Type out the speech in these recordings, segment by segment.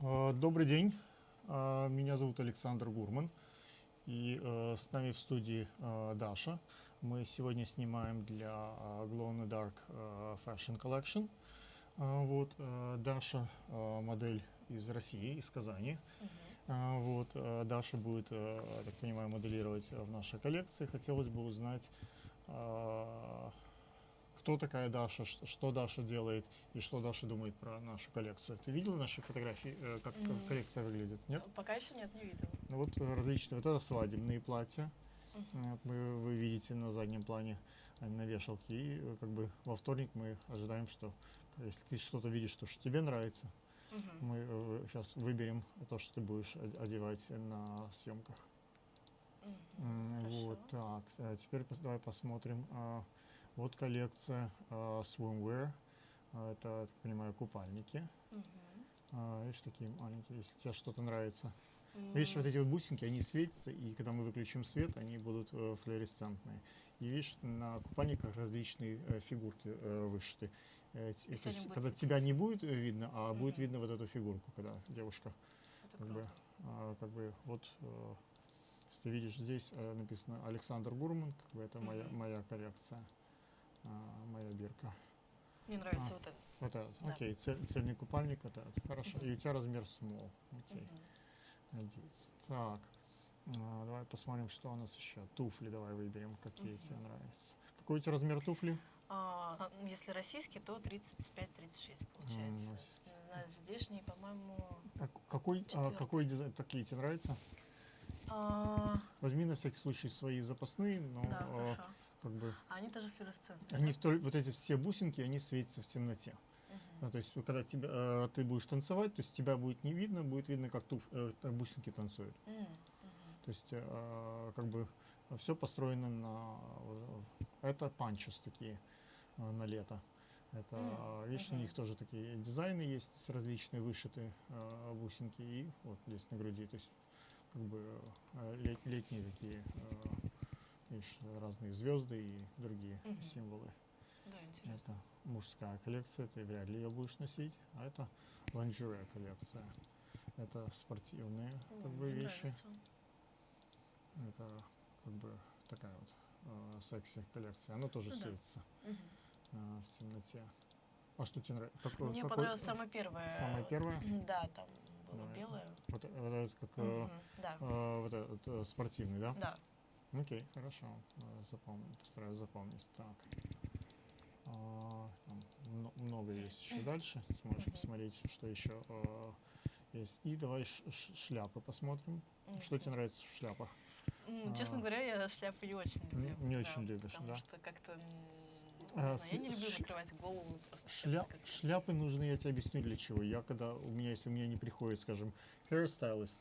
Добрый день, меня зовут Александр Гурман, и с нами в студии Даша. Мы сегодня снимаем для Glow in the Dark Fashion Collection. Даша модель из России, из Казани. Даша будет, я так понимаю, моделировать в нашей коллекции. Хотелось бы узнать, кто такая Даша, что Даша делает и что Даша думает про нашу коллекцию. Ты видела наши фотографии, как коллекция выглядит? Нет? Пока еще нет, не видела. Вот различные. Вот это свадебные платья. Вы видите на заднем плане на вешалке. И как бы во вторник мы ожидаем, что если ты что-то видишь, что тебе нравится, мы сейчас выберем то, что ты будешь одевать на съемках. Вот так. Теперь давай посмотрим. Вот коллекция swimwear. Это, я так понимаю, купальники. Видишь, такие маленькие. Если тебе что-то нравится. Видишь, вот эти вот бусинки, они светятся, и когда мы выключим свет, они будут флуоресцентные. И видишь, на купальниках различные фигурки вышиты. Когда тебя не будет видно, а будет видно вот эту фигурку, когда девушка если ты видишь, здесь написано Александр Гурман, как бы это моя коллекция, моя бирка. Мне нравится вот это. Вот этот, Да. окей, цельный купальник, вот этот, хорошо. И у тебя размер small, окей. Надеюсь. Так, давай посмотрим, что у нас еще. Туфли давай выберем, какие тебе нравятся. Какой у тебя размер туфли? Если российский, то 35-36 получается. Здешний, по-моему, Какой дизайн? Такие тебе нравятся? Возьми на всякий случай свои запасные, но да, хорошо. как бы они тоже флуоресцентные. вот эти все бусинки, они светятся в темноте. То есть, когда ты будешь танцевать, то есть тебя будет не видно, будет видно, как бусинки танцуют. То есть, как бы все построено на... Это панчес такие на лето. Это, видишь, у них тоже такие дизайны есть, различные вышитые бусинки, и вот здесь на груди. То есть, как бы летние такие, видишь, разные звезды и другие символы. Да, интересно. Это мужская коллекция, ты вряд ли ее будешь носить, а это лонжере коллекция. Это спортивные как бы вещи. Нравится. Это как бы такая вот секси коллекция. Она тоже светится в темноте. А что тебе нравится? Мне понравилась самая первая. Самая первая? Да, там было белое. Вот это как Да. вот этот спортивный, да? Да. Окей, хорошо. Постараюсь запомнить. Так. Много есть еще дальше. Сможешь посмотреть, что еще есть. И давай шляпы посмотрим. Что тебе нравится в шляпах? Честно говоря, я шляпы не очень люблю. Не очень любишь, потому да? что как-то, не знаю, я не люблю накрывать голову. Шляпы нужны, я тебе объясню для чего. Если у меня не приходит, скажем, hairstylist,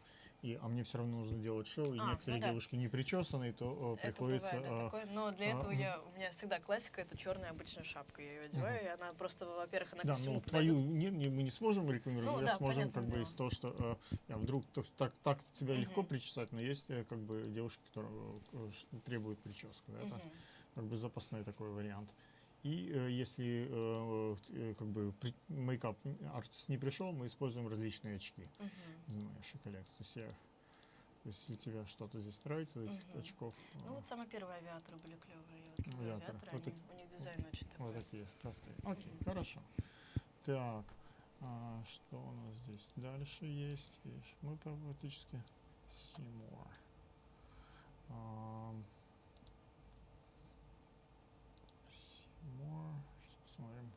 а мне все равно нужно делать шоу, и некоторые девушки не причесанные, то приходится... Это бывает, такое. Но для этого у меня всегда классика, это черная обычная шапка. Я ее одеваю, и она просто, во-первых, она ко всему твою мы не сможем рекламировать, сможем как бы из того, что вдруг так тебя легко причесать, но есть как бы девушки, которые требуют прическу. Да, это как бы запасной такой вариант. И если как бы мейкап-артист не пришел, мы используем различные очки из нашей коллекции. То есть, если тебе что-то здесь нравится, из этих очков. Ну вот самые первые авиаторы были клевые. Авиаторы, у них дизайн очень такой. Вот такие простые. Окей, хорошо. Так, что у нас здесь дальше есть? Видишь, мы практически see more. Сейчас посмотрим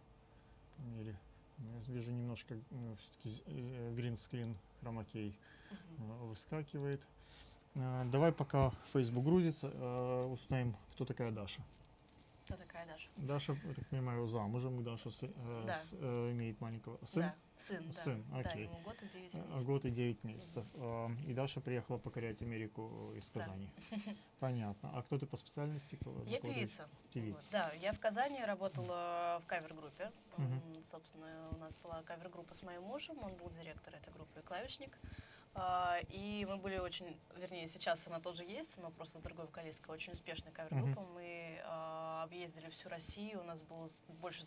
по мере. Я вижу немножко все-таки гринскрин, хромакей выскакивает. Давай, пока Facebook грузится, узнаем, кто такая Даша. Кто такая Даша? Даша, я так понимаю, замужем. Даша имеет маленького сына. Да, сын, окей. Да, ему год и 9 месяцев. Год и 9 месяцев. И Даша приехала покорять Америку из Казани. Понятно. А кто ты по специальности? Я певица. Певица. Да, я в Казани работала в кавер-группе. Собственно, у нас была кавер-группа с моим мужем, он был директор этой группы и клавишник. И мы были очень, вернее, сейчас она тоже есть, но просто с другой вокалисткой, очень успешная кавер-группа. Мы объездили всю Россию, у нас было больше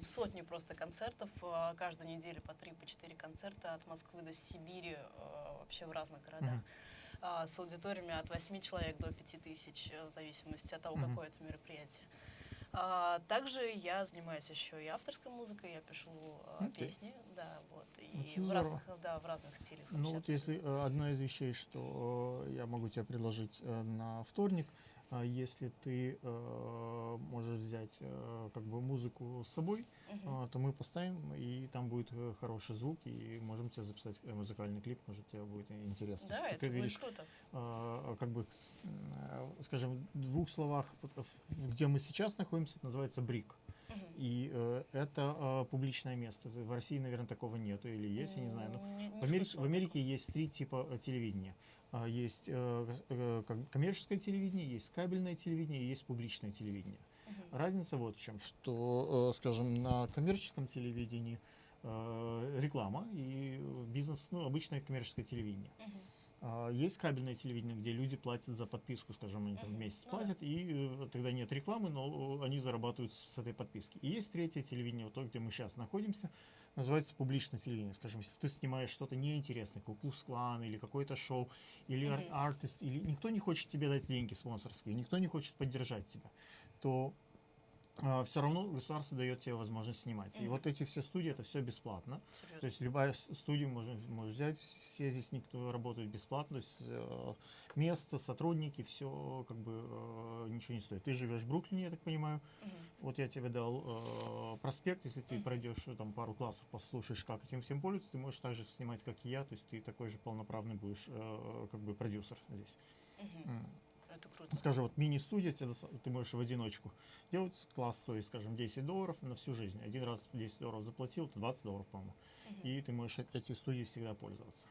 сотни просто концертов, каждую неделю по 3-4 концерта от Москвы до Сибири, вообще в разных городах. С аудиториями от 8 человек до 5000, в зависимости от того, какое это мероприятие. Также я занимаюсь еще и авторской музыкой, я пишу песни, да, вот, и в разных стилях. Ну вот если одна из вещей, что я могу тебе предложить на вторник, если ты можешь взять как бы музыку с собой, то мы поставим, и там будет хороший звук, и можем тебе записать музыкальный клип, может тебе будет интересно. Да, это будет круто. Как бы, скажем, в 2 словах, где мы сейчас находимся, это называется Брик. И это публичное место. В России, наверное, такого нету или есть, я не знаю. Но в Америке есть 3 типа телевидения. Есть коммерческое телевидение, есть кабельное телевидение и есть публичное телевидение. Разница вот в чем, что, скажем, на коммерческом телевидении реклама и бизнес, ну, обычное коммерческое телевидение. Есть кабельное телевидение, где люди платят за подписку, скажем, они там в месяц платят, и тогда нет рекламы, но они зарабатывают с этой подписки. И есть третье телевидение, вот то, где мы сейчас находимся, называется публичное телевидение. Скажем, если ты снимаешь что-то неинтересное, Ку-клукс-клан или какое-то шоу, или артист, или никто не хочет тебе дать деньги спонсорские, никто не хочет поддержать тебя, то все равно государство дает тебе возможность снимать. И вот эти все студии, это все бесплатно. Серьезно? То есть любая студия можешь взять, все здесь никто работает бесплатно, то есть место, сотрудники, все как бы ничего не стоит. Ты живешь в Бруклине, я так понимаю. Вот я тебе дал проспект, если ты пройдешь там пару классов, послушаешь, как этим всем пользуются, ты можешь также снимать, как и я, то есть ты такой же полноправный будешь как бы продюсер здесь. Это круто. Скажем, вот мини-студия, ты можешь в одиночку делать, класс стоит, скажем, $10 на всю жизнь. Один раз $10 заплатил, то $20, по-моему. И ты можешь эти студии всегда пользоваться.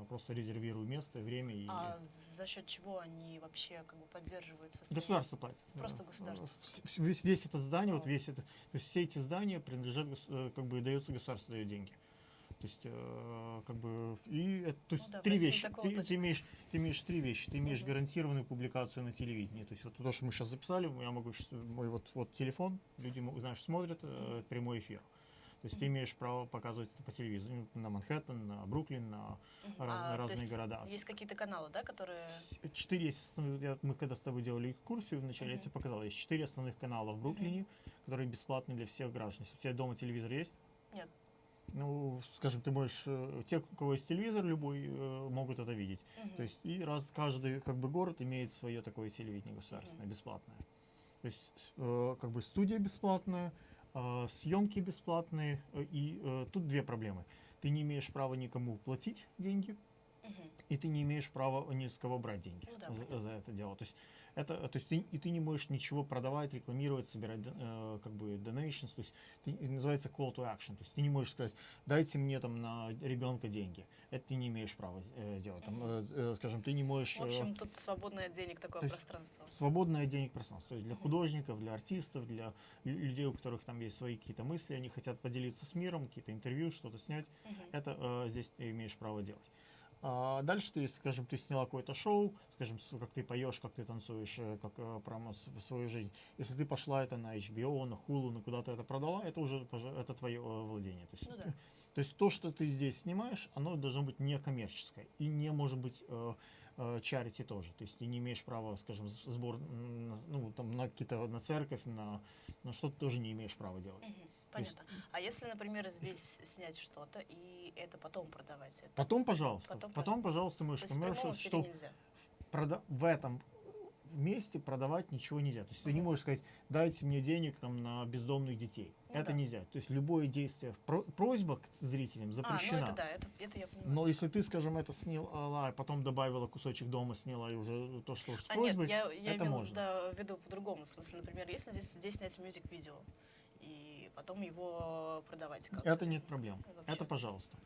Просто резервируй место, время. А за счет чего они вообще как бы поддерживаются? Государство платит. Просто государство. Весь этот здание, вот весь это, то есть все эти здания принадлежат, как бы дается государство, дает деньги. То есть, как бы, и то есть три вещи. Ты имеешь 3 вещи. Ты имеешь гарантированную публикацию на телевидении. То есть, вот то, что мы сейчас записали, я могу, мой вот телефон, люди, знаешь, смотрят прямой эфир. То есть ты имеешь право показывать это по телевизору на Манхэттен, на Бруклин, на разные города. Есть какие-то каналы, да, которые... 4 есть основных. Мы когда с тобой делали экскурсию, вначале я тебе показал, есть 4 основных канала в Бруклине, которые бесплатны для всех граждан. Если у тебя дома телевизор есть? Нет. Ну, скажем, ты можешь, те, у кого есть телевизор любой, могут это видеть. То есть каждый как бы город имеет свое такое телевидение государственное, бесплатное. То есть как бы студия бесплатная, съемки бесплатные, и тут 2 проблемы. Ты не имеешь права никому платить деньги, и ты не имеешь права ни с кого брать деньги за это дело. То есть ты не можешь ничего продавать, рекламировать, собирать как бы donations, то есть называется call to action, то есть ты не можешь сказать, дайте мне там на ребенка деньги, это ты не имеешь права делать. Там, скажем, ты не можешь... В общем, тут свободное от денег такое пространство. Свободное от денег пространство, то есть для художников, для артистов, для людей, у которых там есть свои какие-то мысли, они хотят поделиться с миром, какие-то интервью, что-то снять, это здесь ты имеешь право делать. Дальше ты, скажем, ты сняла какое-то шоу, скажем, как ты поешь, как ты танцуешь, как прямо в свою жизнь. Если ты пошла это на HBO, на Hulu, на куда-то это продала, это уже это твое владение. То есть, то есть то, что ты здесь снимаешь, оно должно быть некоммерческое и не может быть charity тоже. То есть ты не имеешь права, скажем, сбор ну, там, на какие-то на церковь, на что-то тоже не имеешь права делать. Понятно. А если, например, здесь снять что-то и это потом продавать? Это... Потом, пожалуйста. Потом, пожалуйста, можешь коммерческую, что в этом месте продавать ничего нельзя. То есть ты не можешь сказать, дайте мне денег там, на бездомных детей. Это нельзя. То есть любое действие, просьба к зрителям запрещена. Ну это да, это я понимаю. Но если ты, скажем, это сняла, а потом добавила кусочек дома, сняла и уже то, что с просьбой, нет, я это можно. Я веду по-другому. В смысле, например, если здесь снять мюзик-видео, и потом его продавать как-то. Это нет проблем. Вообще. Это пожалуйста.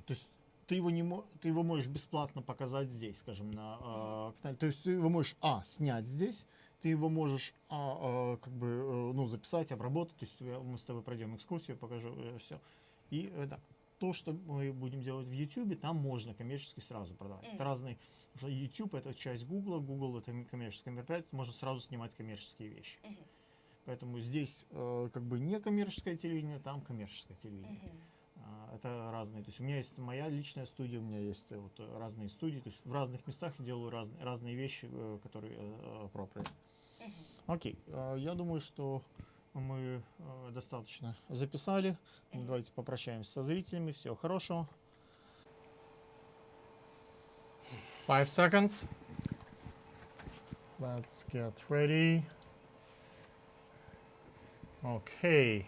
То есть ты его можешь бесплатно показать здесь, скажем, на то есть ты его можешь снять здесь, ты его можешь как бы записать, обработать, то есть мы с тобой пройдем экскурсию, покажу все. И да. то, что мы будем делать в YouTube, там можно коммерчески сразу продавать. Это разные, потому что YouTube это часть Google, Google это коммерческое мероприятие, можно сразу снимать коммерческие вещи. Поэтому здесь как бы не коммерческое телевидение, там коммерческое телевидение. Это разные. То есть у меня есть моя личная студия, у меня есть вот разные студии. То есть в разных местах я делаю разные вещи, которые appropriate. Окей, я думаю, что мы достаточно записали. Давайте попрощаемся со зрителями. Всего хорошего. 5 seconds. Let's get ready. Okay.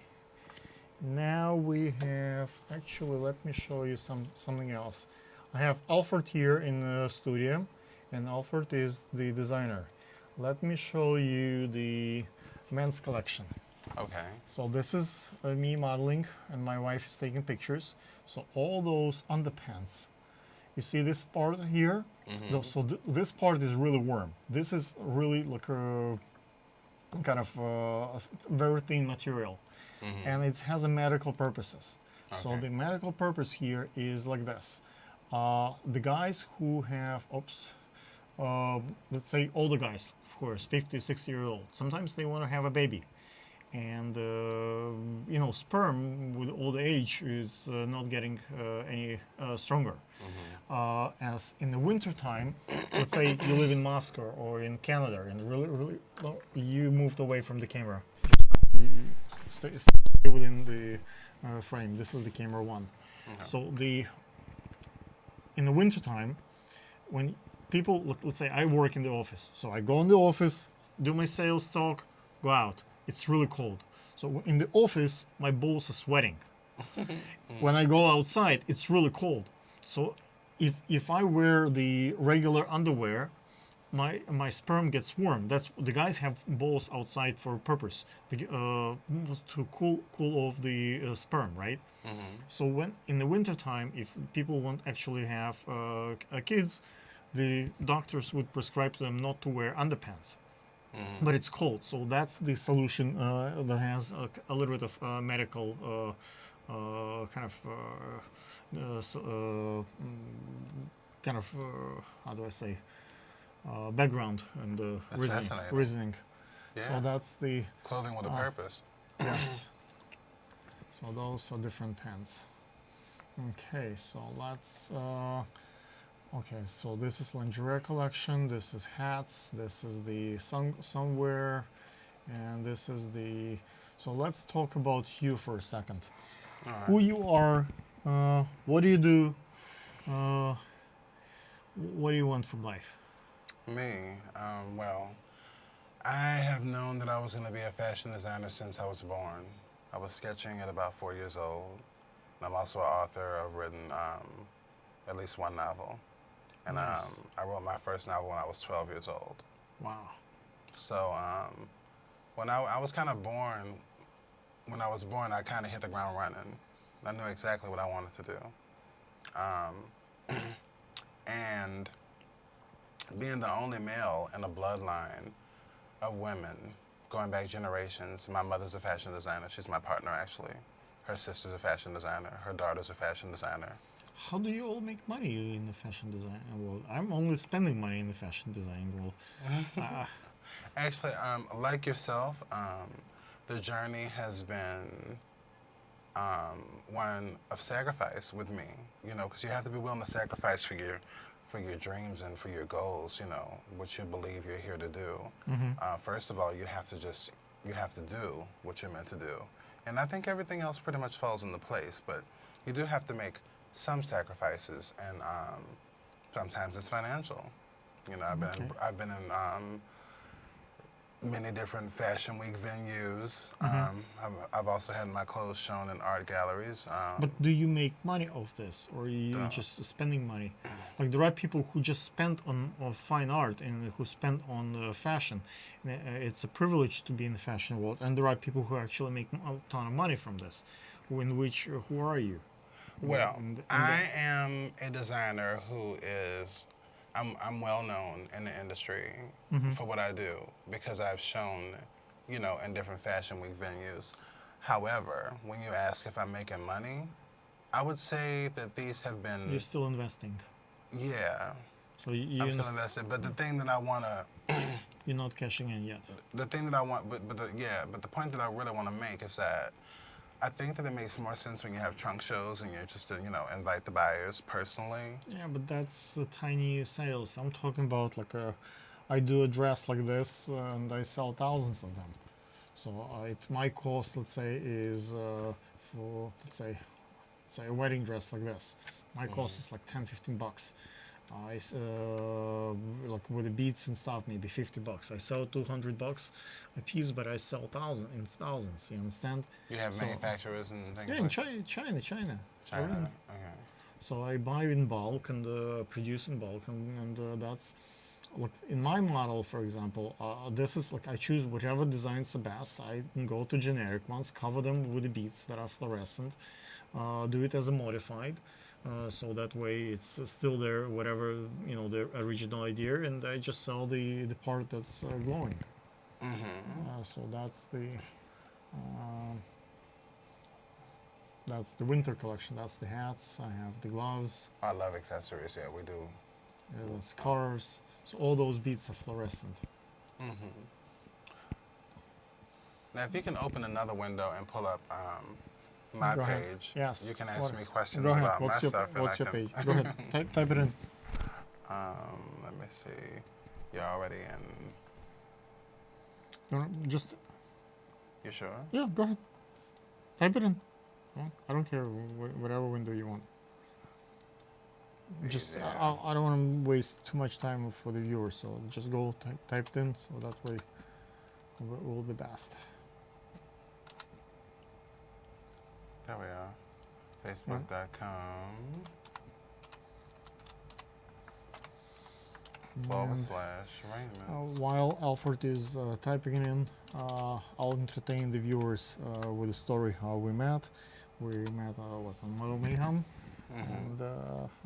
Now we have, actually, let me show you something else. I have Alfred here in the studio, and Alfred is the designer. Let me show you the men's collection. Okay. So this is me modeling, and my wife is taking pictures. So all those underpants, you see this part here? So this part is really warm. This is really like a kind of very thin material. And it has a medical purposes. So Okay. the medical purpose here is like this. The guys who have, let's say older guys, of course, 50, 60-year-old, sometimes they want to have a baby. And, sperm with old age is not getting any stronger. As in the winter time, let's say you live in Moscow or in Canada and really, you moved away from the camera. You stay within the frame. This is the camera one. So in the winter time, when people, let's say I work in the office, so I go in the office, do my sales talk, go out. It's really cold. So in the office, my balls are sweating. When I go outside, it's really cold. So if I wear the regular underwear, my sperm gets warm. That's the guys have balls outside for a purpose to cool off the sperm, right? So when in the winter time, if people want actually have kids, the doctors would prescribe to them not to wear underpants. But it's cold, so that's the solution that has a little bit of medical kind of how do I say background and That's fascinating. reasoning. Yeah. So that's the Clothing with a purpose. yes. So those are different pants. Okay, so let's. Okay, so this is lingerie collection. This is hats. This is the sunwear, and this is the. So let's talk about you for a second. Who you are? What do you do? What do you want from life? Me, well, I have known that I was going to be a fashion designer since I was born. I was sketching at about 4 years old. I'm also an author. I've written at least one novel. And Nice. I wrote my first novel when I was 12 years old. Wow. So when I was kind of born, when I was born, I kind of hit the ground running. I knew exactly what I wanted to do. And being the only male in a bloodline of women, going back generations, my mother's a fashion designer. She's my partner, actually. Her sister's a fashion designer. Her daughter's a fashion designer. How do you all make money in the fashion design world? I'm only spending money in the fashion design world. Actually, like yourself, the journey has been one of sacrifice with me, because you have to be willing to sacrifice for your dreams and for your goals, what you believe you're here to do. First of all, you have to do what you're meant to do. And I think everything else pretty much falls into place, but you do have to make some sacrifices, and sometimes it's financial. I've been in many different Fashion Week venues. I've also had my clothes shown in art galleries. But do you make money off this, or are you just spending money? Like there are people who just spend on fine art and who spend on fashion. It's a privilege to be in the fashion world, and there are people who actually make a ton of money from this. Who are you? Well, I am a designer who is, I'm well known in the industry for what I do because I've shown, in different Fashion Week venues. However, when you ask if I'm making money, I would say that these have been. You're still investing. Yeah, So you I'm still invested. But the thing that I want to. you're not cashing in yet. The thing that I want, but the point that I really want to make is that I think that it makes more sense when you have trunk shows and you're just to, invite the buyers personally. Yeah, but that's tiny sales. I'm talking about like I do a dress like this and I sell thousands of them. So my cost, let's say, is for say a wedding dress like this. My cost is like 10, 15 bucks. Like with the beads and stuff, maybe 50 bucks. I sell 200 bucks a piece, but I sell thousands. You understand? You have So, manufacturers and things Yeah, like in China. China. Everything. Okay. So I buy in bulk and produce in bulk, and that's like in my model, for example. This is like I choose whatever designs the best. I can go to generic ones, cover them with the beads that are fluorescent, do it as a modified. So that way it's still there, whatever the original idea, and I just sell the part that's glowing. So that's the winter collection. That's the hats. I have the gloves. I love accessories. Yeah, we do. The scarves. So all those beads are fluorescent. Now, if you can open another window and pull up my Go ahead. page, Yes. you can ask me questions Go ahead. about What's my your stuff. and What's I your can- page? Go ahead. Type it in. Let me see. You're already in. Just You sure? yeah. Go ahead. Type it in. I don't care whatever window you want. Just Yeah. I don't want to waste too much time for the viewers, so just go type it in, so that way it will be best. There we are. Facebook.com And, /Raymond. while Alfred is typing it in, I'll entertain the viewers with a story how we met. We met on Model Mayhem. And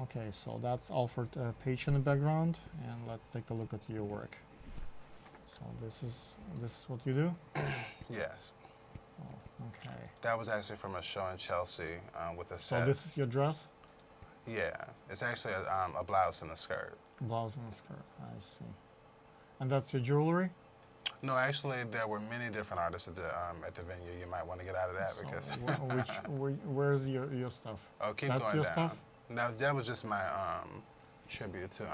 okay, so that's Alfred page in the background, and let's take a look at your work. So this is what you do. Yes. Oh, okay. That was actually from a show in Chelsea with a So set. this is your dress, Yeah, it's actually a blouse and a skirt. blouse and skirt. I see. And that's your jewelry. No, actually, there were many different artists at the venue. You might want to get out of that So because. where's your stuff? Oh, keep That's going your down. stuff? That was just my tribute to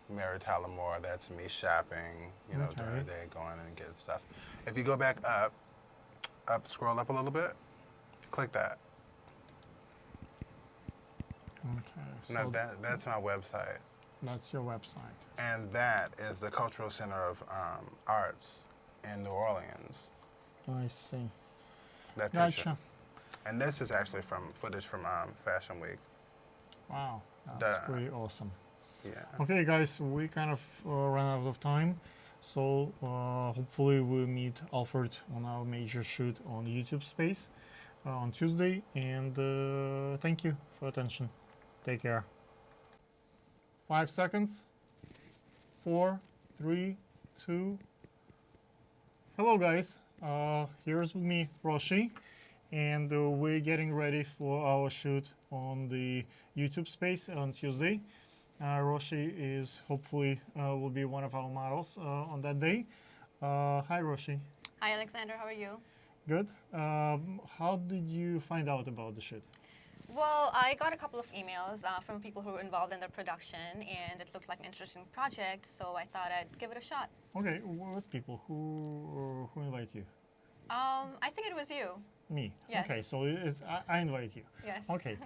Mary Tyler Moore. That's me shopping, during the Okay. day, going and getting stuff. If you go back up, scroll up a little bit, click that. Okay. So Now that's my website, that's your website. and that is the Cultural Center of Arts in New Orleans. I see. That picture. Gotcha. And this is actually from footage from Fashion Week. Wow, that's Duh. pretty awesome. Yeah. Okay, guys, we kind of ran out of time, so hopefully we'll meet Alfred on our major shoot on YouTube Space on Tuesday. And thank you for attention. Take care. 5 seconds. 4, 3, 2. Hello, guys. Here's with me, Roshi, and we're getting ready for our shoot on the YouTube Space on Tuesday. Roshi is hopefully will be one of our models on that day. Hi, Roshi. Hi, Alexander. How are you? Good. How did you find out about the shoot? Well, I got a couple of emails from people who were involved in the production, and it looked like an interesting project, so I thought I'd give it a shot. Okay, what people who invite you? I think it was you. Me. Yes. Okay, so I invite you. Yes. Okay.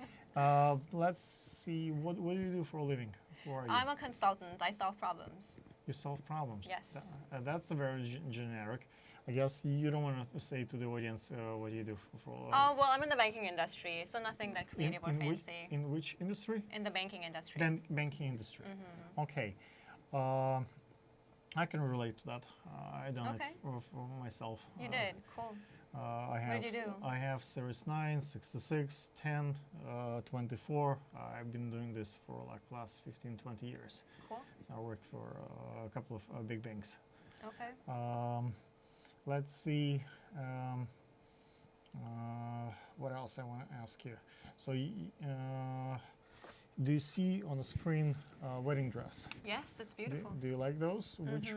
Let's see. What do you do for a living? Who are you? I'm a consultant. I solve problems. You solve problems. Yes. That's a very generic. I guess you don't want to say to the audience what you do for. Well, I'm in the banking industry, so nothing that creative or fancy. In which industry? In the banking industry. Banking industry. Mm-hmm. Okay. I can relate to that. I done Okay. it for myself. You did. Cool. I have, What did you do? I have Series 9, 66, 10, 24. I've been doing this for like last 15, 20 years. Cool. So I worked for a couple of big banks. Okay. Let's see. what else I want to ask you? So, do you see on the screen wedding dress? Yes, it's beautiful. Do you like those? Which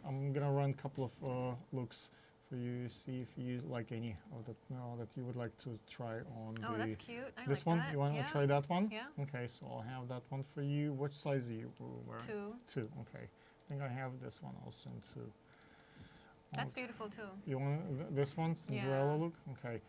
I'm gonna run a couple of looks for you. See if you like any of that that you would like to try on. Oh, that's cute. I this like one. that. You want to Yeah. try that one? Yeah. Okay, so I'll have that one for you. What size are you wearing? 2. 2. Okay. I think I have this one also in 2. That's Okay. beautiful too. You want this one, Cinderella Yeah. look? Okay.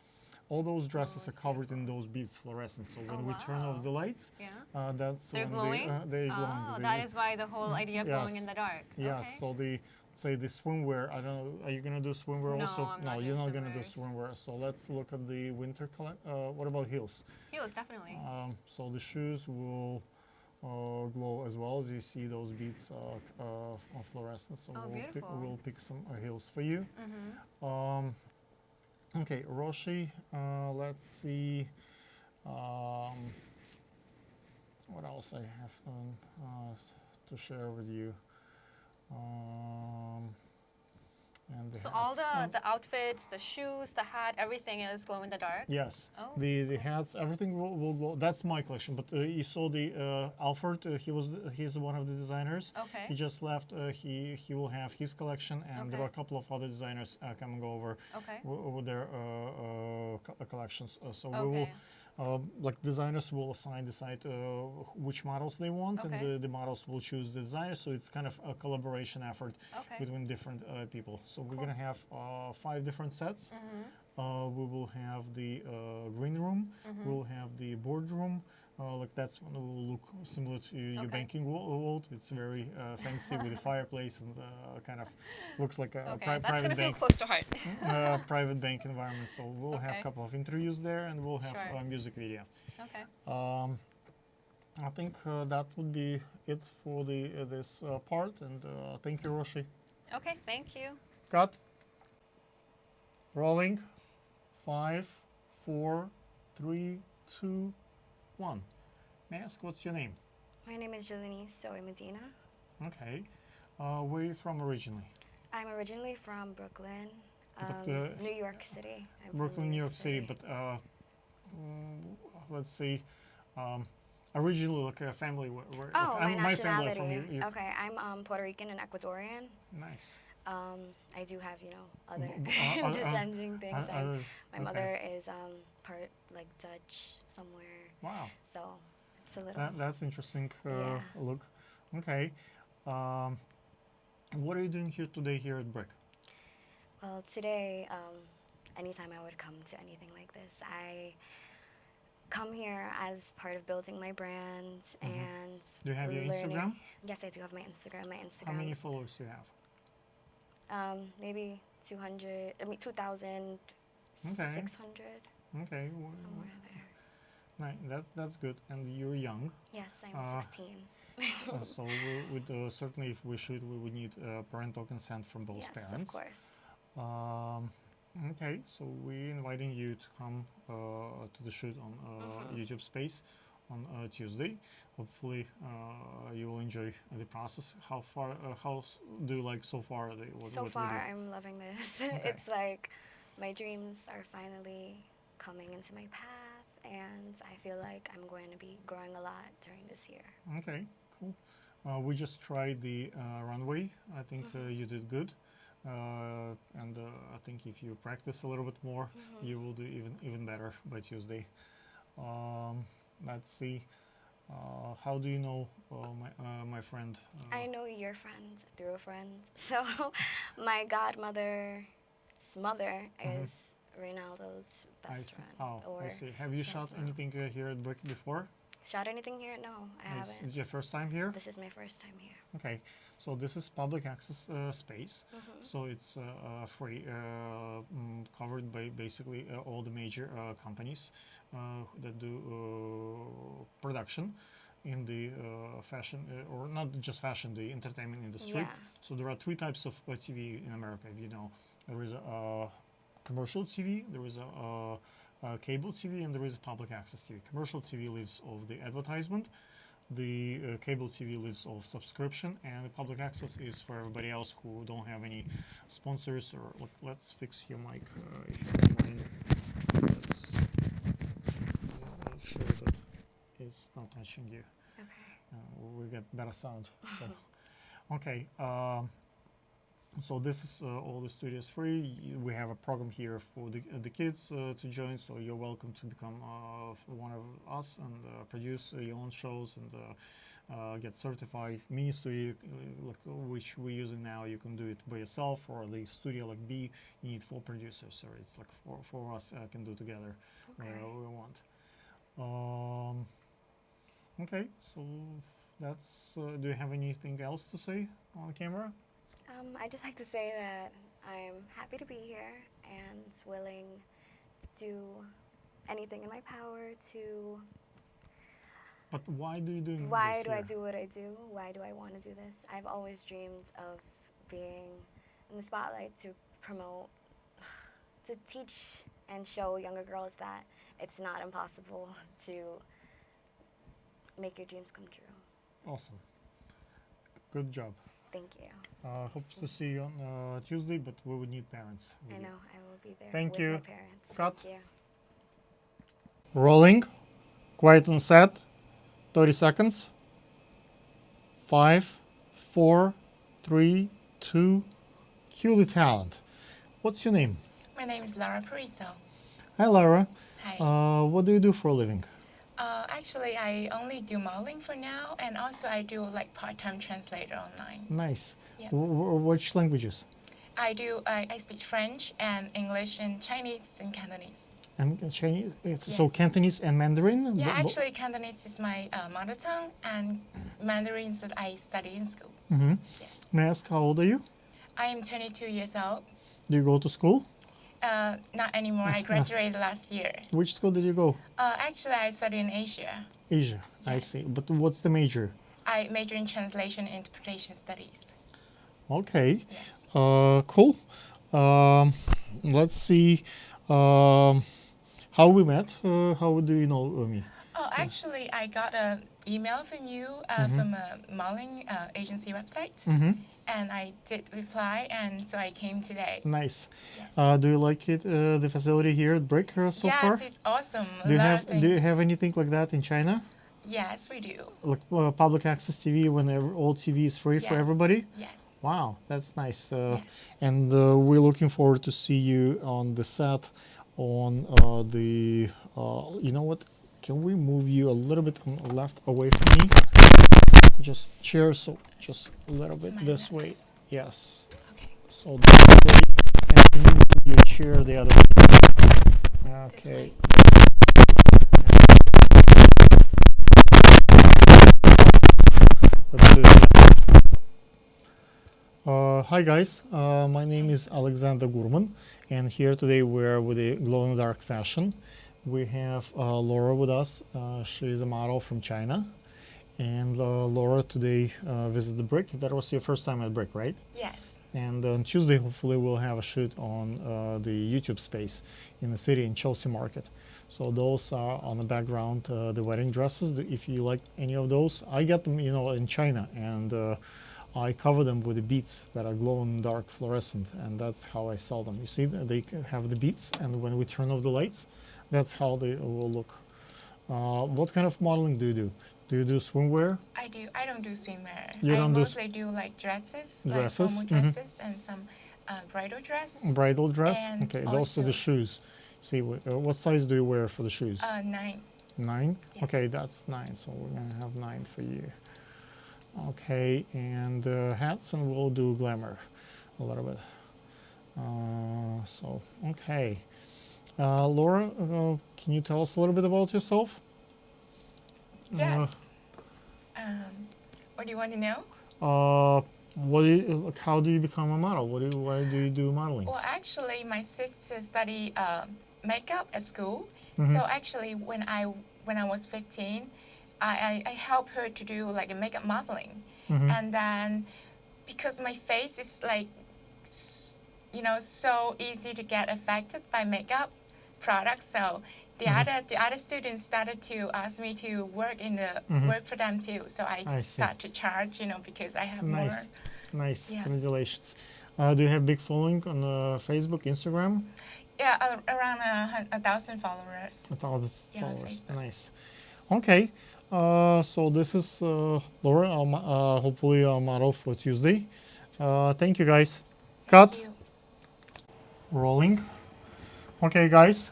All those dresses are it's covered in those beads, fluorescent. So when Oh, we turn off wow. the lights, Yeah. that's They're when glowing? they're glowing. Oh, They that use- is why the whole idea of glowing in the dark. Yes. Okay. So say the swimwear. I don't know. Are you gonna do swimwear No, also? I'm No, not you're used not to gonna do wears. swimwear. So let's look at the winter collection. What about heels? Heels, definitely. So the shoes will glow as well, as you see those beads of fluorescence. So Oh, beautiful. we'll pick some heels for you. Mm-hmm. Okay, Roshi. Let's see. What else I have to share with you? And So hats. all the outfits, the shoes, the hat, everything is glow in the dark. Yes, Oh. the hats, everything will glow. That's my collection. But you saw the Alfred. He's one of the designers. Okay. He just left. He will have his collection, and there are a Okay. couple of other designers coming over Okay. with their collections. So we will. Okay. Like designers will decide which models they want, Okay. and the models will choose the designer. So it's kind of a collaboration effort Okay. between different people. So we're gonna have 5 different sets. Mm-hmm. We will have the green room. We'll have the boardroom. Like that's one will look similar to your Okay. banking vault. It's very fancy with a fireplace and kind of looks like a Okay. That's private gonna feel bank. close to heart. Private bank environment. So we'll have Okay. a couple of interviews there, and we'll have Sure. a music video. Okay. I think that would be it for this part. And thank you, Roshi. Okay. Thank you. Cut. Rolling. 5, 4, 3, 2, 1. May I ask what's your name? My name is Jelini Soy Medina. Okay. Where are you from originally? I'm originally from Brooklyn, But, New York City. I'm from Brooklyn, New York City. But let's see. Originally, like a family. Where Oh, like, my family nationality. are from you. Okay, I'm Puerto Rican and Ecuadorian. Nice. I do have, other uh, descending things. Others- My okay. mother is part like Dutch somewhere, Wow. so it's a little. That's interesting Yeah. look. Okay. What are you doing here today here at Brick? Well, today, anytime I would come to anything like this, I come here as part of building my brand and Do you have your learning. Instagram? Yes, I do have my Instagram. My Instagram. How many followers do you have? Maybe 200. I mean 2,000. Okay. 600 Okay. somewhere there. That's good. And you're young. Yes, I'm 16. So certainly if we should, we would need parental consent from both Yes, parents. of course. Okay, so we're inviting you to come to the shoot on YouTube Space on Tuesday. Hopefully, you will enjoy the process. How do you like so far? So what far, we do? I'm loving this. Okay. It's like my dreams are finally coming into my path, and I feel like I'm going to be growing a lot during this year. Okay, cool. We just tried the runway. I think you did good. And I think if you practice a little bit more, you will do even better by Tuesday. Let's see. How do you know my friend? I know your friend through a friend. So my godmother's mother is Ronaldo's I best see. friend. Oh, Or I see. Have you she shot has a- anything here at Brick before? Shot anything here? No, I Is haven't. it your first time here? This is my first time here. Okay, so this is public access space, so it's free, covered by basically all the major companies that do production in the fashion, or not just fashion, the entertainment industry. Yeah. So there are 3 types of TV in America, if you know. There is a commercial TV, there is a cable TV, and there is a public access TV. Commercial TV lives off the advertisement. The cable TV lives off subscription, and the public access is for everybody else who don't have any sponsors. Or let's fix your mic if you don't mind. it's not touching you. Okay. We get better sound. So, okay. So this is all the studios free. We have a program here for the kids to join. So you're welcome to become one of us and produce your own shows and get certified. Mini studio, like which we're using now, you can do it by yourself, or the studio like B, you need 4 producers. So it's like four us can do together whatever we want. Okay, so that's. Do you have anything else to say on camera? I'd just like to say that I'm happy to be here and willing to do anything in my power to. But why do you do this? Why do I here? do what I do? Why do I want to do this? I've always dreamed of being in the spotlight to promote, to teach and show younger girls that it's not impossible to make your dreams come true. Awesome. Good job. Thank you. Hope to see you on Tuesday, but we would need parents. I know, I will be there Thank with you. my parents. Cut. Thank you. Rolling. Quiet on set. 30 seconds. 5, 4, 3, 2. Cue the talent. What's your name? My name is Lara Pariso. Hi, Laura. Hi. What do you do for a living? Actually, I only do modeling for now, and also I do like part-time translator online. Nice. Yeah. Which languages? I speak French and English and Chinese and Cantonese. And Chinese? So Yes. Cantonese and Mandarin? Yeah, actually Cantonese is my mother tongue, and Mandarin is that I study in school. Mm-hmm. Yes. May I ask how old are you? I am 22 years old. Do you go to school? Not anymore. I graduated last year. Which school did you go? Actually, I study in Asia. Asia. I Yes. see. But what's the major? I major in translation and interpretation studies. Okay. Yes. Cool. Let's see. How we met? How do you know me? Oh, actually, I got an email from you from a modeling agency website, Mm-hmm. and I did reply, and so I came today. Nice. Yes, Do you like it? The facility here at Brick so yes, far? it's awesome. Do you A lot have of things. Do you have anything like that in China? Yes, we do. Like public access TV, when all TV is free for Yes. everybody? Yes. Wow, that's nice. Yes. And we're looking forward to see you on the set. On the, you know what? Can we move you a little bit on the left away from me? Just chair, so just a little bit My this left. way. Yes. Okay. So this way, and can you move your chair the other way? Okay. Let's do that. Hi guys, my name is Alexander Gurman, and here today we're with the glow in the dark fashion. We have Laura with us. She is a model from China, and Laura today visited the Brick. That was your first time at Brick, right? Yes. And on Tuesday, hopefully, we'll have a shoot on the YouTube space in the city in Chelsea Market. So those are on the background, the wedding dresses. If you like any of those, I get them, in China, and I cover them with the beads that are glow-in-the-dark fluorescent, and that's how I sell them. You see, they have the beads, and when we turn off the lights, that's how they will look. What kind of modeling do you do? Do you do swimwear? I do. I don't do swimwear. You I don't do mostly do like dresses, Dresses? like formal dresses, and some bridal dress. Bridal dress? And Okay, those are the also- shoes. See, what size do you wear for the shoes? 9. 9? Yes. Okay, that's 9, so we're gonna have 9 for you. Okay, and hats, and we'll do glamour a little bit. Okay. Laura, can you tell us a little bit about yourself? Yes. What do you want to know? How do you become a model? Why do you do modeling? Well, actually, my sister studied makeup at school. Mm-hmm. So actually, when I was 15, I helped her to do like a makeup modeling, Mhm. and then because my face is like, so easy to get affected by makeup products, so the other students started to ask me to work work for them too. So I see. start to charge, because I have more. Nice. Yeah. Congratulations. Do you have big following on Facebook, Instagram? Yeah, around 1,000 followers. 1,000 Yeah, on followers. Facebook. Nice. Okay. So this is Laura, hopefully our model for Tuesday. Thank you, guys. Cut. Thank you. Rolling. Okay, guys.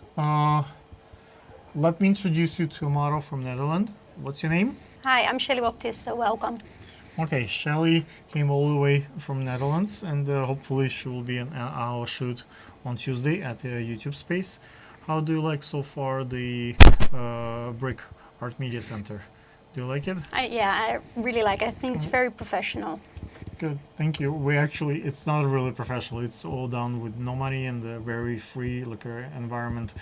Let me introduce you to a model from Netherlands. What's your name? Hi, I'm Shelly Baptiste. Welcome. Okay, Shelly came all the way from Netherlands, and hopefully she will be in our shoot on Tuesday at the YouTube space. How do you like so far the Brick Art Media Center? Do you like it? I really like it. I think it's very professional. Good, thank you. We actually, it's not really professional. It's all done with no money and a very free environment.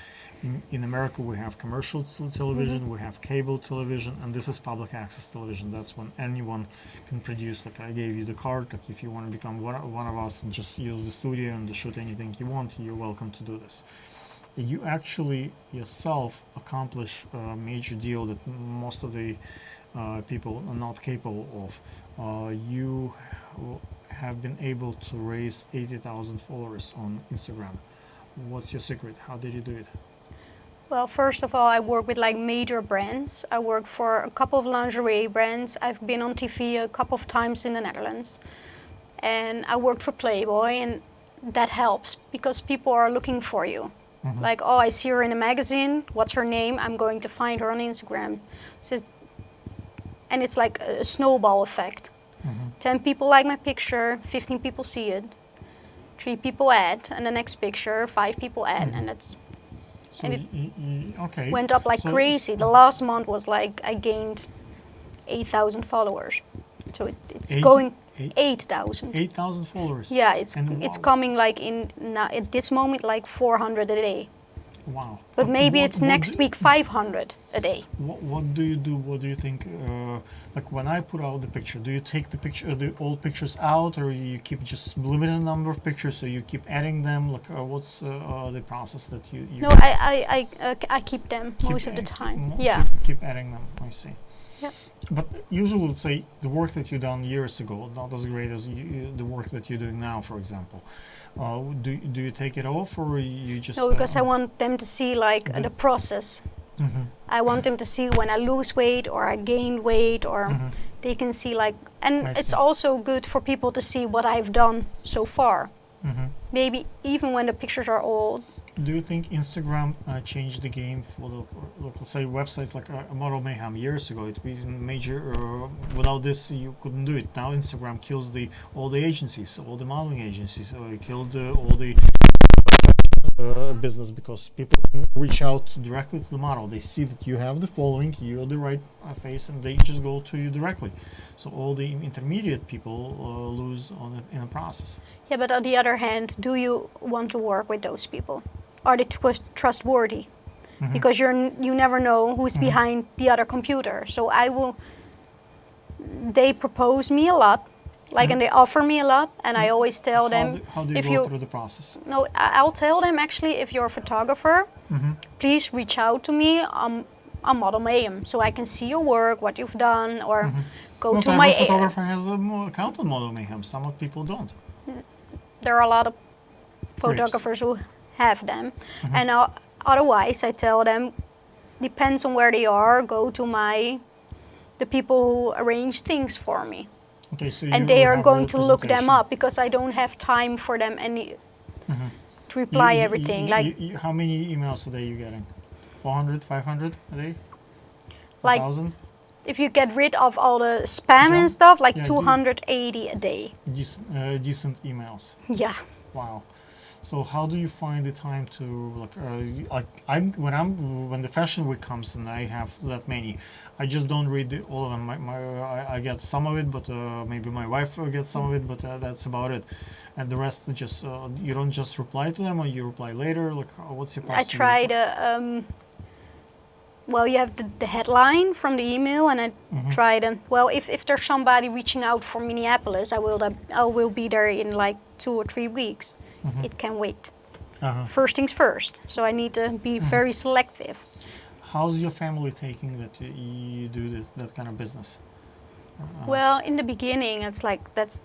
In America, we have commercial television, we have cable television, and this is public access television. That's when anyone can produce. Like I gave you the card. Like if you want to become one of us and just use the studio and shoot anything you want, you're welcome to do this. You actually yourself accomplish a major deal that most of the people are not capable of. You have been able to raise 80,000 followers on Instagram. What's your secret? How did you do it? Well, first of all, I work with like major brands. I work for a couple of lingerie brands. I've been on TV a couple of times in the Netherlands. And I worked for Playboy, and that helps because people are looking for you. Like, oh, I see her in a magazine. What's her name? I'm going to find her on Instagram. So and it's like a snowball effect. 10 people like my picture, 15 people see it, 3 people add, and the next picture, 5 people add, and it's So and it okay. went up like So crazy. The last month was like I gained 8,000 followers. So it's Eight- going eight- 8,000. 8,000 followers. Yeah, it's And coming like at this moment like 400 a day. Wow. But maybe what- it's what next do- week 500 a day. What do you do? What do you think? Like when I put out the picture, do you take the picture, the old pictures out, or you keep just limited number of pictures, so you keep adding them? Like what's the process that you? No, I keep them keep most of the add- time. mo- Yeah. Keep adding them. I see. Yep. But usually, let's say the work that you done years ago, not as great as the work that you're doing now, for example. Do you take it off, or you just? No, because I want them to see like the process. I want them to see when I lose weight or I gain weight, or they can see like, and I it's see. also good for people to see what I've done so far. Maybe even when the pictures are old. Do you think Instagram changed the game for the, let's say, websites like Model Mayhem years ago? It was major. Without this, you couldn't do it. Now Instagram kills all the agencies, all the modeling agencies. It killed all the business because people can reach out directly to the model. They see that you have the following, you're the right face, and they just go to you directly. So all the intermediate people lose on it in the process. Yeah, but on the other hand, do you want to work with those people? Are they trustworthy? Because you never know who's behind the other computer. So they propose me a lot, like, and they offer me a lot, and I always tell them, How do you if go you through the process? no, I'll tell them actually, if you're a photographer, please reach out to me. I'm Model Mayhem, so I can see your work, what you've done, or go Not to every my. photographer has an account on Model Mayhem. Some of people don't. There are a lot of photographers who have them, and otherwise I tell them, depends on where they are. Go to the people who arrange things for me. Okay, so And you they are have going to look them representation. up because I don't have time for them to reply everything. How many emails a day you getting? 400, 500 a day? Like 1,000? if you get rid of all the spam Junk? and stuff, like Yeah, 280 a day. Decent emails. Yeah. Wow. So how do you find the time to like when the fashion week comes and I have that many, I just don't read all of them. I get some of it, but maybe my wife gets some of it, but that's about it. And the rest just you don't just reply to them, or you reply later. Like what's your I process? try to. Well, you have the headline from the email, and I try to. Well, if there's somebody reaching out from Minneapolis, I will be there in like 2 or 3 weeks. It can wait. First things first. So I need to be very selective. How's your family taking that you do that kind of business? Well, in the beginning, it's like that's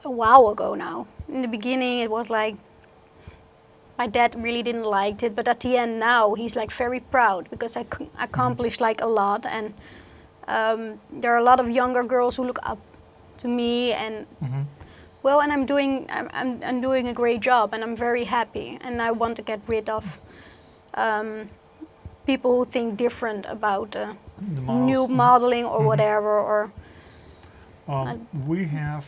a while ago now. In the beginning, it was like my dad really didn't like it, but at the end now he's like very proud because I accomplished like a lot, and There are a lot of younger girls who look up to me, and well, and I'm doing a great job, and I'm very happy, and I want to get rid of people who think different about The new models. modeling or whatever, or We have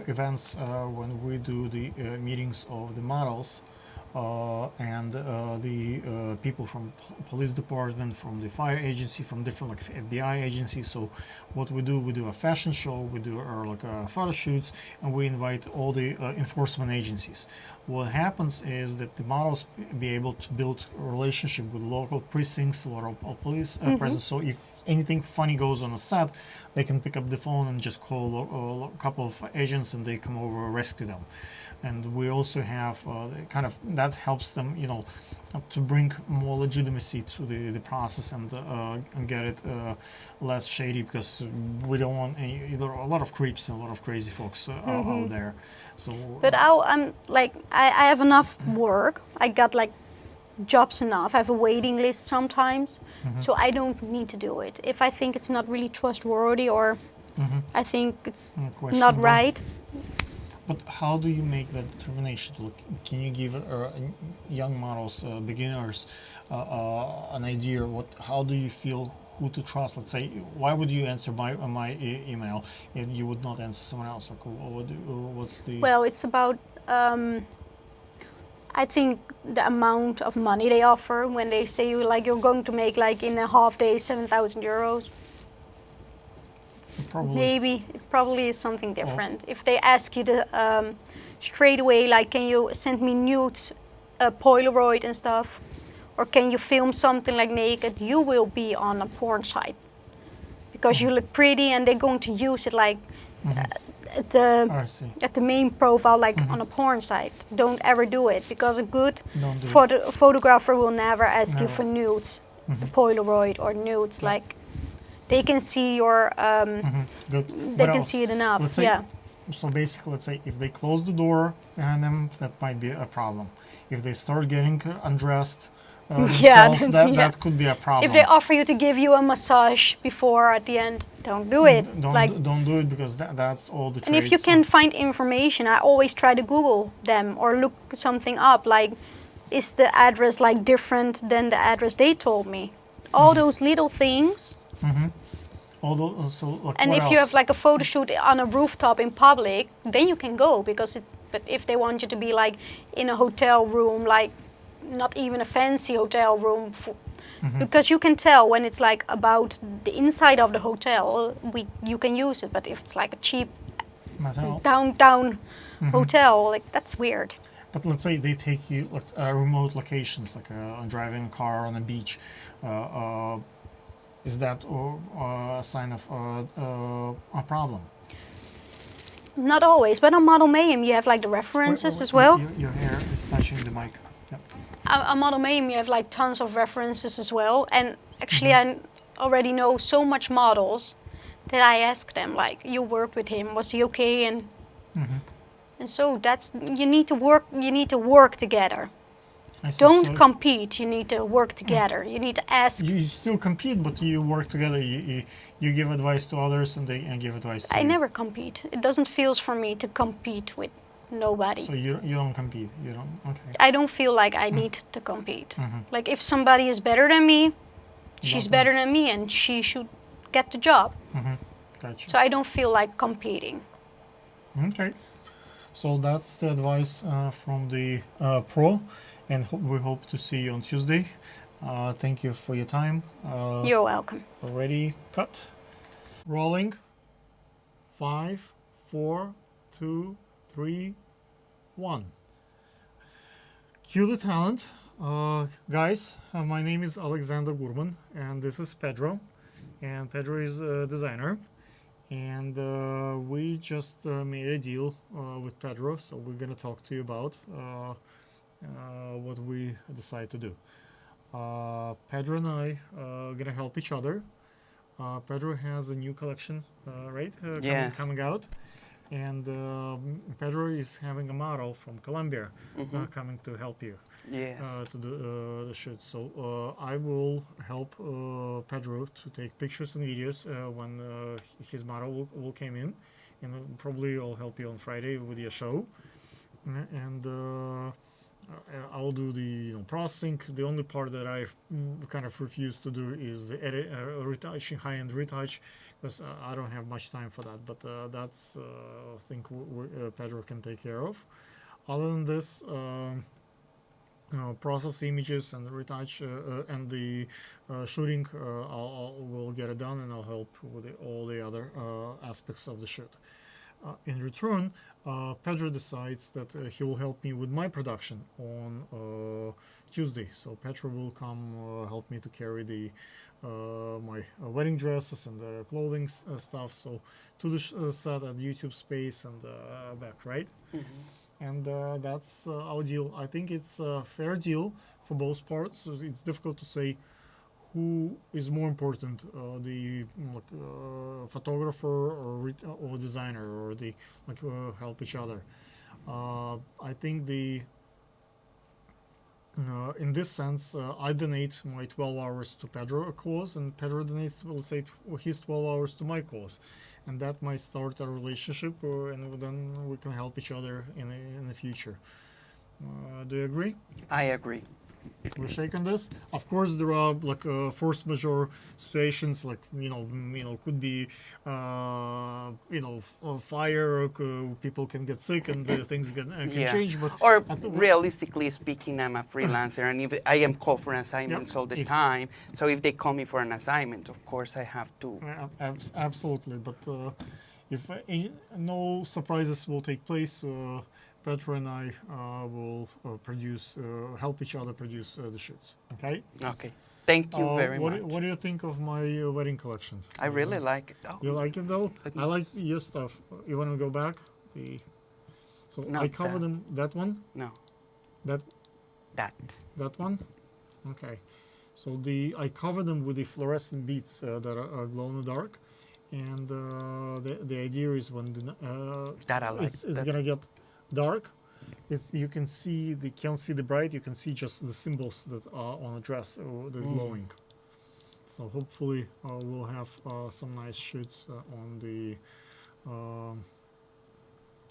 events when we do the meetings of the models and the people from police department, from the fire agency, from different like FBI agencies. So what we do a fashion show, we do like photo shoots, and we invite all the enforcement agencies. What happens is that the models be able to build a relationship with local precincts, local police presence. So if anything funny goes on a set, they can pick up the phone and just call a couple of agents, and they come over and rescue them. And we also have kind of that helps them, to bring more legitimacy to the process and get it less shady, because we don't want there are a lot of creeps and a lot of crazy folks out there. So, but I'm like I have enough work. I got like jobs enough. I have a waiting list sometimes, so I don't need to do it. If I think it's not really trustworthy, or I think it's not questionable. right. But how do you make that determination? Can you give young models, beginners, an idea? How do you feel who to trust? Let's say, why would you answer my email if you would not answer someone else? Like, what's the? Well, it's about I think the amount of money they offer when they say you're going to make like in a half day 7,000 euros. Maybe it probably is something different. If they ask you to straight away, like, can you send me nudes, Polaroid and stuff, or can you film something like naked, you will be on a porn site because you look pretty, and they're going to use it like at the main profile, like on a porn site. Don't ever do it, because a good photographer will never ask you for nudes, Polaroid or nudes. Like, they can see your, they can see it enough. Let's say, so basically, let's say if they close the door behind them, that might be a problem. If they start getting undressed themselves, that could be a problem. If they offer you to give you a massage before at the end, don't do it. Don't do it, because that's all the traits. And if you can find information, I always try to Google them or look something up. Like, is the address like different than the address they told me? All those little things. And if you have like a photo shoot on a rooftop in public, then you can go, because but if they want you to be like in a hotel room, like not even a fancy hotel room, because you can tell when it's like about the inside of the hotel, you can use it. But if it's like a cheap downtown hotel, like, that's weird. But let's say they take you like remote locations, like driving a car on a beach. Is that a sign of a problem? Not always, but on Model Mayhem you have like the references as well. Your hair is touching the mic. Yep. On Model Mayhem you have like tons of references as well. And actually I already know so much models that I ask them, like, you worked with him, was he okay? And so you need to work together. Don't compete. You need to work together. You need to ask. You still compete, but you work together. You give advice to others, and they give advice to you. I never compete. It doesn't feel for me to compete with nobody. So you don't compete. You don't. Okay. I don't feel like I need to compete. Like, if somebody is better than me, she's better than me, and she should get the job. Gotcha. So I don't feel like competing. Okay. So that's the advice from the pro. And we hope to see you on Tuesday. Thank you for your time. You're welcome. Already cut. Rolling. 5, 4, 2, 3, 1. Cue the talent. Guys, my name is Alexander Gurman, and this is Pedro. And Pedro is a designer. And we just made a deal with Pedro, so we're going to talk to you about what we decide to do. Pedro and I are gonna help each other. Pedro has a new collection, right? Yeah. Coming out. And Pedro is having a model from Colombia coming to help you Yes. to do the shoot. So I will help Pedro to take pictures and videos when his model will come in, and probably I'll help you on Friday with your show. And I'll do the processing. The only part that I kind of refuse to do is the edit, retouching, high-end retouch, because I don't have much time for that. But that's I think Pedro can take care of. Other than this, process images and retouch and the shooting, we'll get it done, and I'll help with all the other aspects of the shoot. In return, Pedro decides that he will help me with my production on Tuesday. So Pedro will come help me to carry the my wedding dresses and the clothing stuff. So to the set at YouTube space and back, right? And that's our deal. I think it's a fair deal for both parts. So it's difficult to say who is more important, the photographer or designer, or the help each other. I think in this sense, I donate my 12 hours to Pedro a cause, and Pedro donates, let's say, his 12 hours to my cause, and that might start a relationship, and then we can help each other in the future. Do you agree? I agree. We're shaking this. Of course, there are force majeure situations, could be fire. People can get sick and things can change. But or realistically speaking, I'm a freelancer, and if I am called for assignments all the time. So if they call me for an assignment, of course I have to. Absolutely, but if no surprises will take place. Pedro and I will help each other produce the shoots. Okay? Okay. Thank you very much. What do you think of my wedding collection? I really like it. Oh. You like it though? I like your stuff. You want to go back? Not I cover that. them. That one? No. That one? Okay. So I cover them with the fluorescent beads that are glow in the dark, and the idea is when That I like. it's gonna get dark, you can't see the bright, you can see just the symbols that are on a dress that glowing. So hopefully we'll have some nice shoots on the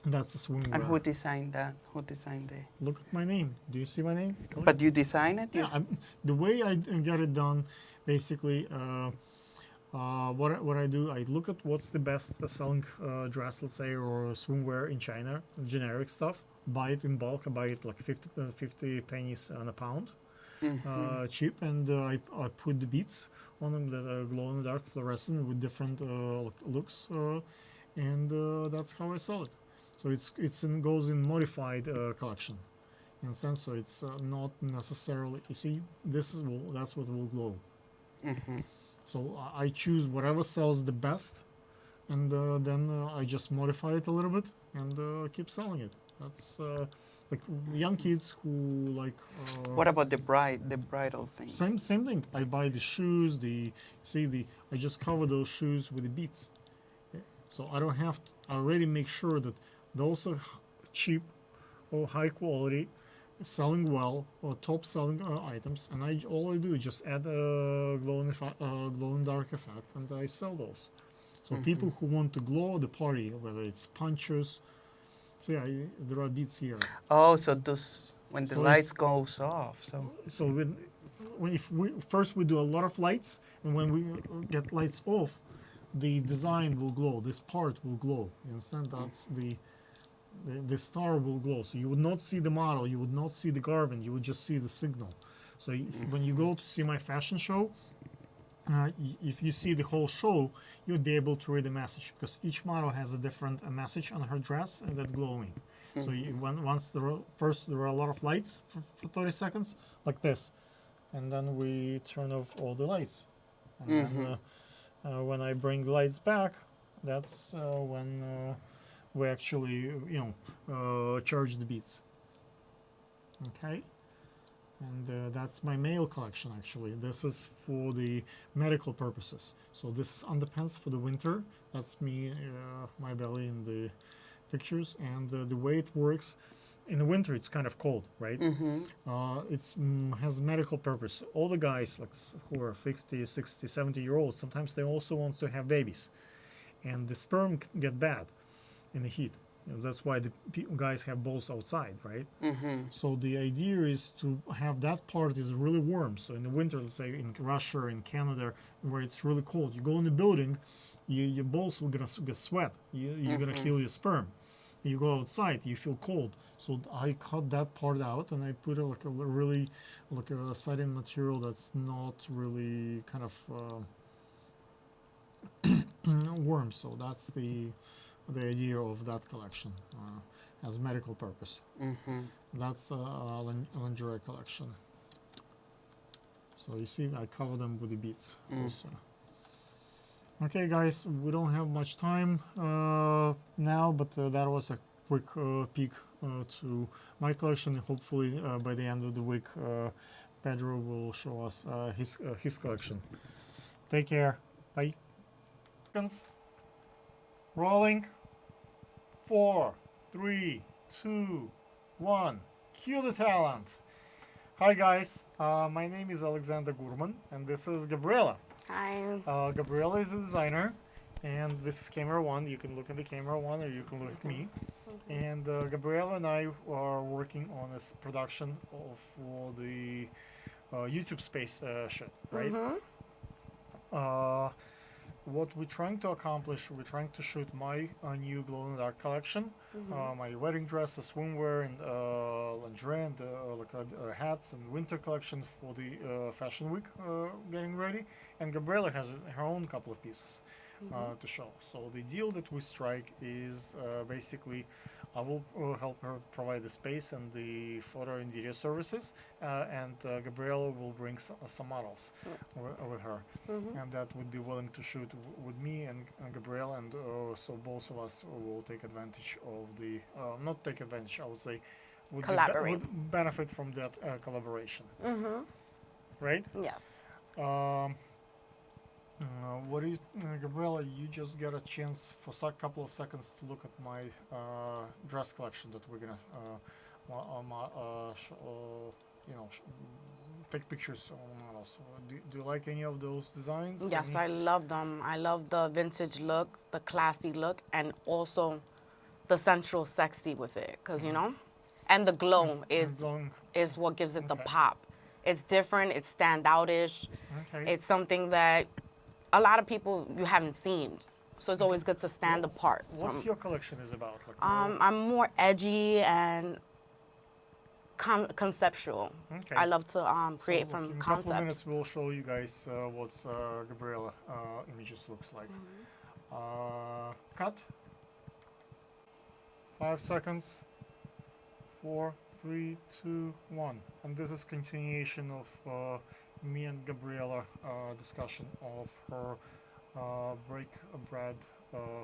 that's the swimwear. And who designed that? Who designed it? Look at my name. Do you see my name? But you design it? Yeah, the way I get it done, basically, what I do, I look at what's the best selling dress, let's say, or swimwear in China, generic stuff, buy it in bulk. I buy it like 50 pennies on a pound, cheap, and I put the beads on them that are glow in the dark, fluorescent with different looks, and that's how I sell it. So it goes in modified collection, in a sense. So it's not necessarily, you see, that's what will glow. So I choose whatever sells the best, and then I just modify it a little bit and keep selling it. That's like young kids who like. What about the bridal things? Same thing. I buy the shoes. I just cover those shoes with the beads. So I don't have to. I already make sure that those are cheap or high quality, selling well, or top selling items, and all I do is just add a glow in dark effect, and I sell those. So people who want to glow the party, whether it's punchers, so yeah, there are beads here. Oh, so those when the lights goes off. So if we do a lot of lights, and when we get lights off, the design will glow. This part will glow. You understand? That's the star will glow. So you would not see the model, you would not see the garment, you would just see the signal. So when you go to see my fashion show, if you see the whole show, you would be able to read the message, because each model has a different message on her dress and that glowing. So once there are a lot of lights for 30 seconds, like this, and then we turn off all the lights. And then when I bring the lights back, that's when we actually, charge the beads. Okay, and that's my male collection. Actually, this is for the medical purposes. So this is underpants for the winter. That's me, my belly, and the pictures, and the way it works. In the winter, it's kind of cold, right? It's has medical purpose. All the guys like who are 50, 60, 70-year-olds, sometimes they also want to have babies, and the sperm can get bad in the heat. That's why the guys have balls outside, right? So the idea is to have that part is really warm. So in the winter, let's say in Russia, in Canada, where it's really cold, you go in the building, your balls will get sweat. You're gonna kill your sperm. You go outside, you feel cold. So I cut that part out and I put like a really like a satin material that's not really kind of warm. So that's the idea of that collection as medical purpose. That's a lingerie collection. So you see, I cover them with the beads also. Okay, guys, we don't have much time now, but that was a quick peek to my collection. Hopefully, by the end of the week, Pedro will show us his collection. Take care. Bye. Rolling. 4, 3, 2, 1. Cue the talent. Hi, guys. My name is Alexander Gurman, and this is Gabriela. Hi. Gabriela is a designer, and this is camera one. You can look at the camera one, or you can look at me. And Gabriela and I are working on this production for the YouTube space shoot, right? What we're trying to accomplish, we're trying to shoot my new glow in the dark collection, my wedding dresses, swimwear, and lingerie, and hats and winter collection for the fashion week getting ready. And Gabriela has her own couple of pieces to show. So the deal that we strike is basically I will help her provide the space and the photo and video services, and Gabriela will bring some models with her, and that would be willing to shoot with me and Gabriela, and so both of us will take advantage of the, not take advantage, I would say, would benefit from that collaboration. Right? Yes. What do you, Gabriela? You just got a chance for a couple of seconds to look at my dress collection that we're gonna, take pictures on models. Do you like any of those designs? Yes, I love them. I love the vintage look, the classy look, and also the sensual sexy with it, because you know, and the glow is what gives it the pop. It's different. It's standoutish. It's something that a lot of people you haven't seen, so it's always good to stand apart. What's your collection is about? Like, I'm more edgy and conceptual. I love to create from in a concepts. couple of minutes, we'll show you guys what Gabriela images looks like. Cut. 5 seconds. 4, 3, 2, 1. And this is continuation of me and Gabriela discussion of her break bread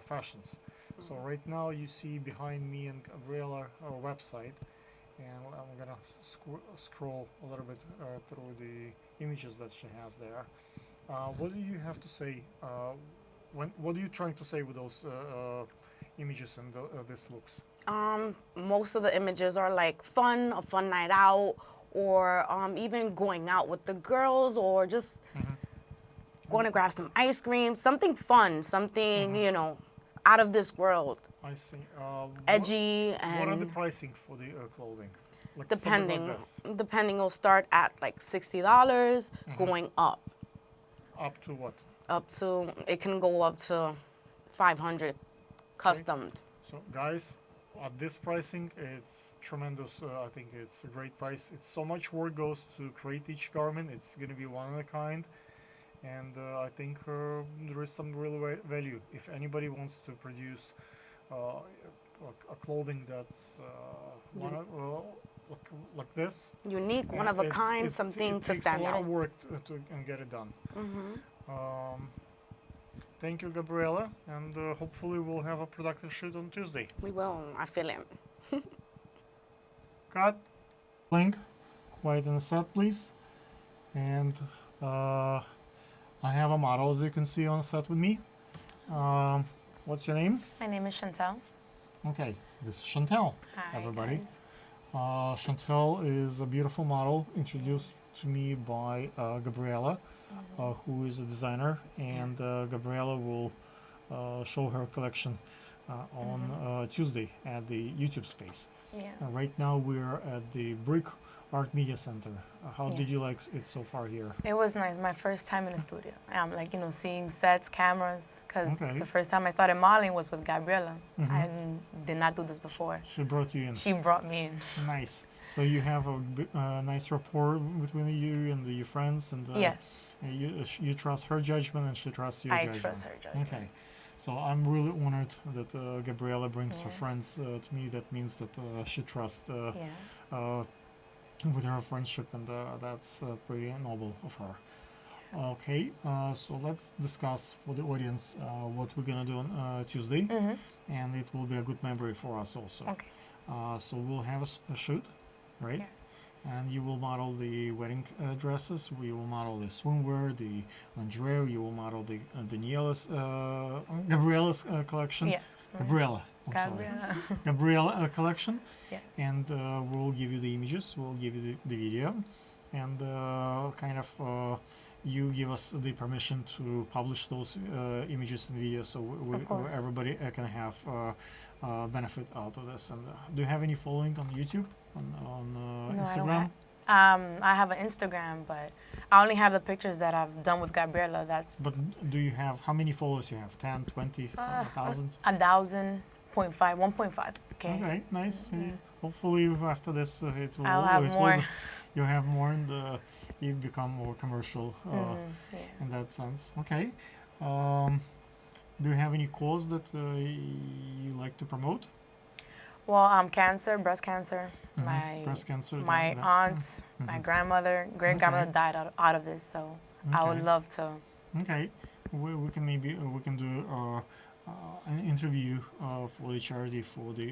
fashions. So right now you see behind me and Gabriela our website, and I'm gonna scroll a little bit through the images that she has there. What do you have to say? What are you trying to say with those images and this looks? Most of the images are like a fun night out, or even going out with the girls, or just going to grab some ice cream, something fun, something, you know, out of this world. I see. Edgy what are the and pricing for the clothing? Like depending, will start at like $60, going up. Up to what? Up to, it can go up to 500 customed. So guys, at this pricing, it's tremendous. I think it's a great price. It's so much work goes to create each garment. It's going to be one of a kind, and I think there is some real value. If anybody wants to produce a clothing that's like this, unique, one of a kind, something to stand out. It takes a lot of work to get it done. Thank you, Gabriela, and hopefully we'll have a productive shoot on Tuesday. We will. I feel it. Cut. Link. Quiet in the set, please. And I have a model, as you can see, on the set with me. What's your name? My name is Chantel. Okay, this is Chantel, Hi, everybody. guys. Chantel is a beautiful model introduced to me by Gabriela, who is a designer, and Gabriela will show her collection on Tuesday at the YouTube space. Yeah. Right now we're at the Brick Art Media Center. How did Yes. you like it so far here? It was nice. My first time in the studio. I'm like, seeing sets, cameras, because Okay. the first time I started modeling was with Gabriela. I did not do this before. She brought you in. She brought me in. Nice. So you have a nice rapport between you and your friends, and Yes. you trust her judgment, and she trusts your I judgment. trust her judgment. Okay. So I'm really honored that Gabriela brings her Yes. friends to me. That means that she trusts Yeah. with her friendship, and that's pretty noble of her. Okay, so let's discuss for the audience what we're gonna do on Tuesday, and it will be a good memory for us also. Okay. So we'll have a shoot, right? Yes. And you will model the wedding dresses. We will model the swimwear, the lingerie. You will model the Gabriela's collection. Yes. Gabriela. I'm sorry. Gabriela. Gabriela collection. Yes. And we'll give you the images. We'll give you the video, and you give us the permission to publish those images and videos, so Of course. everybody can have benefit out of this. And do you have any following on YouTube, on No, Instagram? I have an Instagram, but I only have the pictures that I've done with Gabriela. That's But do you have, how many followers you have? 10, 20, 1,000? 1,000.5, 1.5. Okay, nice. Hopefully after this it will. I'll have more. You have more, and you become more commercial Yeah. in that sense. Okay. Do you have any cause that you like to promote? Well, cancer, breast cancer. My Breast cancer. my aunt, my grandmother, great grandmother died out of this, so I would Okay. love to. Okay, we can maybe we can do an interview for the charity for the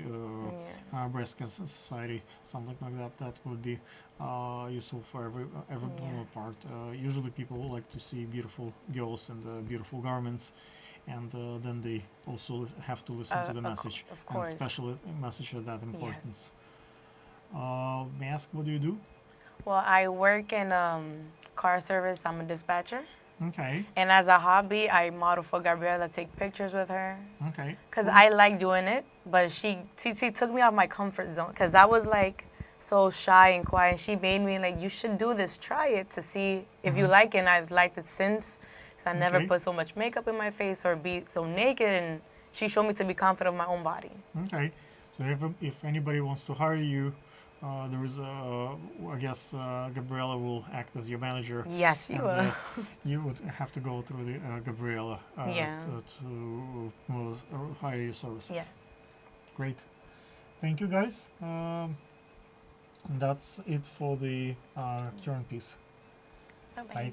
breast cancer society, something like that. That would be useful for every Yes. part. Usually people like to see beautiful girls and beautiful garments, and then they also have to listen to the message, of and course. especially a message of that importance. May I ask, what do you do? Well, I work in car service. I'm a dispatcher, Okay, and as a hobby, I model for Gabriela, take pictures with her. okay. Cause I like doing it, but she took me out of my comfort zone. Cause I was like so shy and quiet. And she made me like, you should do this. Try it to see if you like it. And I've liked it since. Cause I never Okay. put so much makeup in my face or be so naked. And she showed me to be confident of my own body. Okay, so if anybody wants to hire you, there is I guess Gabriela will act as your manager. Yes, you and, will. you would have to go through the Gabriela Yeah. to hire your services. Yes. Great. Thank you, guys. That's it for the current piece. Bye-bye. Bye.